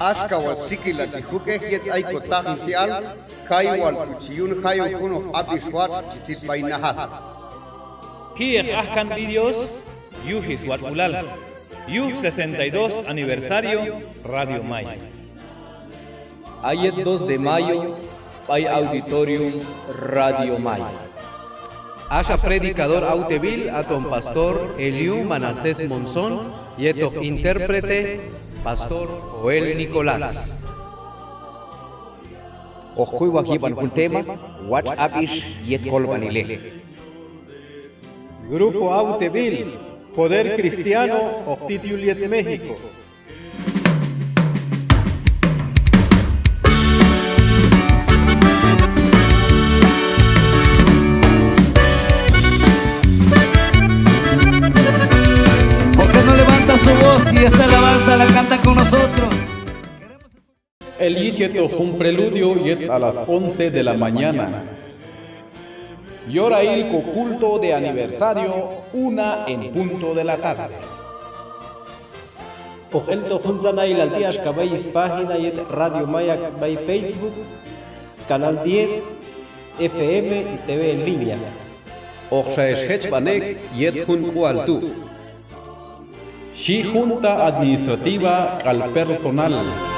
Ashka wal sikila chihuke yet aiko tahinti al kai wal kuchiyun hayo kuno abishwat chitit bainahat. Kiek ahkan videos, Yuhis Watulal, Yuh 62 aniversario Radio Maya. Ayet 2 de mayo, hay auditorium Radio Maya. Asha predicador Autevil, aton pastor Eliu Manasés Monzón, y eto intérprete Pastor Joel Nicolás. Ojoy wajiban un tema, WhatsApp ish yet kolvanile. Grupo Autevil, Poder Cristiano, Octitiuliet México. Su voz y esta alabanza la canta con nosotros. El yitieto un preludio yet a las 11 de la mañana. Yorail culto de aniversario, 1 en punto de la tarde. Ojelto Junzanay al días cabáis página yet Radio Maya by Facebook, Canal 10, FM y TV en línea. Oxaesh Hechbanek yet Hun Kualtu. Shi Junta Administrativa al personal.